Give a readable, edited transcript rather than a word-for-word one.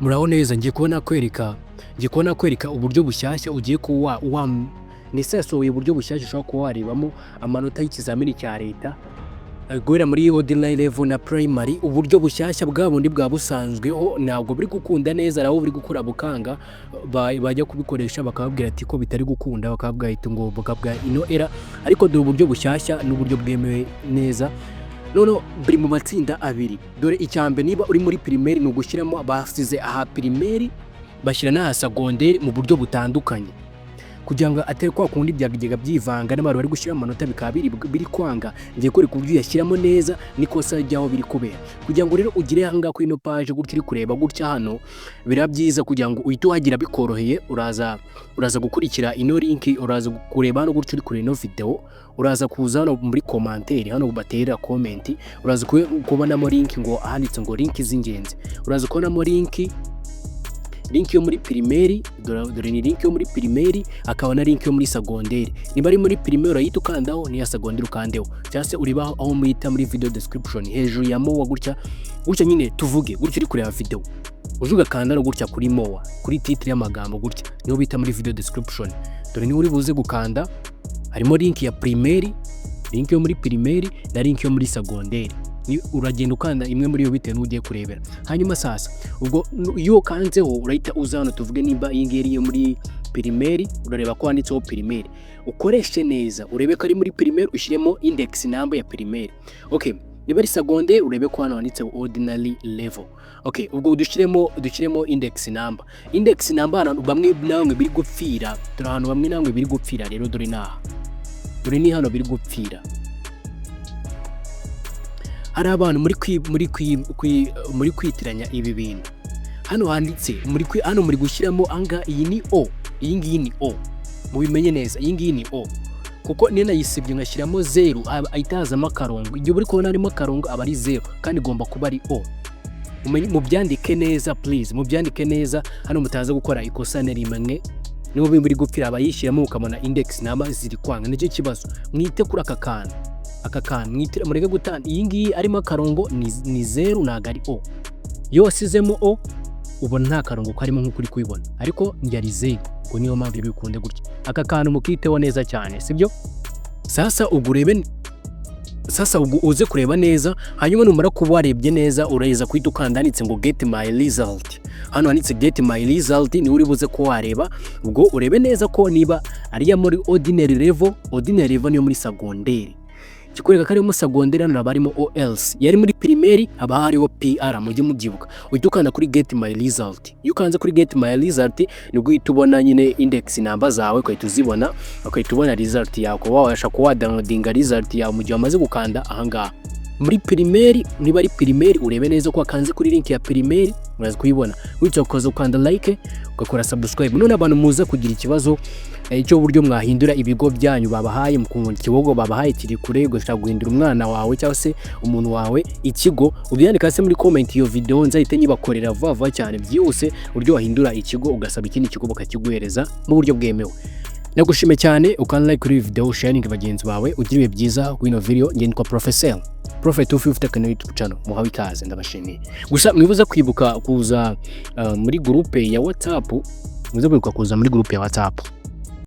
Muraho neza, ngiye kubona kwereka uburyo bushyashya ugiye kuba NESA yasohoye uburyo bushyashya ushobora kuba warebamo amanota y'ikizamini cya Leta guhera muri ordinary level na primary. Uburyo bushyashya bwa bundi bwa busanzweho ntabwo buri gukunda neza, araho buri gukora bukanga, bajya kubikoresha bakababwira ati ko bitari gukunda, bakabwahita ngo bakabwa ino era. Ariko dore uburyo bushyashya n'uburyo bwemewe neza. Noneho buri mu matsinda abiri. Dore icyambe, niba uri muri primaire ni ugushyiramo basize aha primaire bashyira n'aha secondaire mu buryo butandukanye, kugira ngo atari kwa kundi byagigega byivanga n'abantu bari gushyira amanota bikaba biri kwanga. Ngiye kwereka uburyo yashyiramo neza n'ikosa ryaho biri kubera, kugira ngo rero ugire ahangaha kuri ino page gutya uri kureba gutya hano, bira byiza kugira ngo uhite uhagira bikoroheye. Uraza gukurikira ino link, uraza kureba hano gutya uri kureba ino video, uraza kuza hano muri commentaire hano batera comment, uraza kubonamo link ngo ahanditse ngo link z'ingenzi, uraza kubonamo link yo muri primaire. Dore ni link yo muri primaire, akaba na link yo muri secondaire. Niba ari muri primaire urayita ukandaho, ni ya secondaire ukandeho, cyangwa se uriba aho muhita muri video description hejuru ya mowa gutya nyine tuvuge gutya uri kureba video, ujuga kanda no gutya kuri mowa, kuri titre y'amagambo gutya niho bita muri video description. Dore ni uri buze gukanda, harimo link ya primaire, link yo muri primaire na link yo muri secondaire. Uragenda ukanda imwe muri yo bitewe n'ugiye kurebera. Hanyuma sasa ubwo iyo kanzeho urahita uza hano tuvuge nimba iyi ngiri yo muri primaire, urareba ko handitseho primaire, ukoreshe neza urebe ko ari muri primaire, ushyiremo index number ya primaire. Okay, niba ari secondaire urebe ko hano handitseho ordinary level. Okay, ubwo dushyiremo index number. Index number hano bamwe namwe biri gupfira, dore hano bamwe namwe biri gupfira rero. Dore ni hano biri gupfira. Hari abantu muri kwitiranya ibi bintu. Hano handitse hano muri gushyiramo anga, iyi ni o, iyi ngiyi ni o, mubimenye neza, iyi ngiyi ni o, kuko niyo nayisibye ngashyiramo 0 ahitazamo akarongo. Igihe uri kubona harimo akarongo aba ari 0 kandi igomba kuba ari o. Mubyandike neza please, mubyandike neza hano mutaza gukora ikosa na rimwe. Niba biri gupfira abayishyiramo ukamona index number ziri kwanga, nicyo kibazo. Mwite kuri aka kantu mwitira, mureke gutanda. Iyi ngiyi arimo akarongo ni 0 ntago ari o, yose izemo o ubona nta karongo karimo nk'uko uri kubibona, ariko yari 0. Ngo niyo mpamvu bikunde gutya. Aka kantu mukiteho neza cyane, sibyo? Sasa ubwo uze kureba neza, hanyuma numara kuba warebye neza uraheza kwita ukanda handitse ngo get my result. Hano handitse get my result, ni uri buze ko wareba. Ubwo urebe neza ko niba ari ya muri ordinary level niyo muri secondaire. Kikwereka ko ari mu secondaire hano barimo OLs, yari muri primaire haba hariho PR, mujye mubyibuka. Uhita ukanda kuri get my result. Iyo ukanze kuri get my result nibwo uhita ubona nyine index number zawe, ukahita uzibona, ukahita ubona result yawe, wabasha kuba downloadinga result yawe mu gihe wamaze gukanda ahangaha. Muri primaire, niba ari primaire urebe neza ko wakanze kuri link ya primaire, uraza kuyibona. Wica ukoza ukanda like, ugakora subscribe. None abantu muza kugira ikibazo cyo buryo mwahindura ibigo byanyu babahaye, mu kibogo babahaye kiri kure, gushaka guhindura umwana wawe cyangwa se umuntu wawe ikigo, ubyandika se muri comment iyo video, nzahite nyibakorera vuba cyane byihuse uburyo wahindura ikigo ugasaba ikindi kigo bakakiguhereza mu buryo bwemewe. Nagushime cyane, ukanda like kuri video, sharing bagenzi bawe, ugiriwe byiza kuri ino video. Nge nitwa Professor Prophet ufite kanal YouTube channel, muhawe ikaze, ndabashimiye. Gusa mwibuza kwibuka kuza muri groupe ya WhatsApp, muze kwibuka kuza muri groupe ya WhatsApp.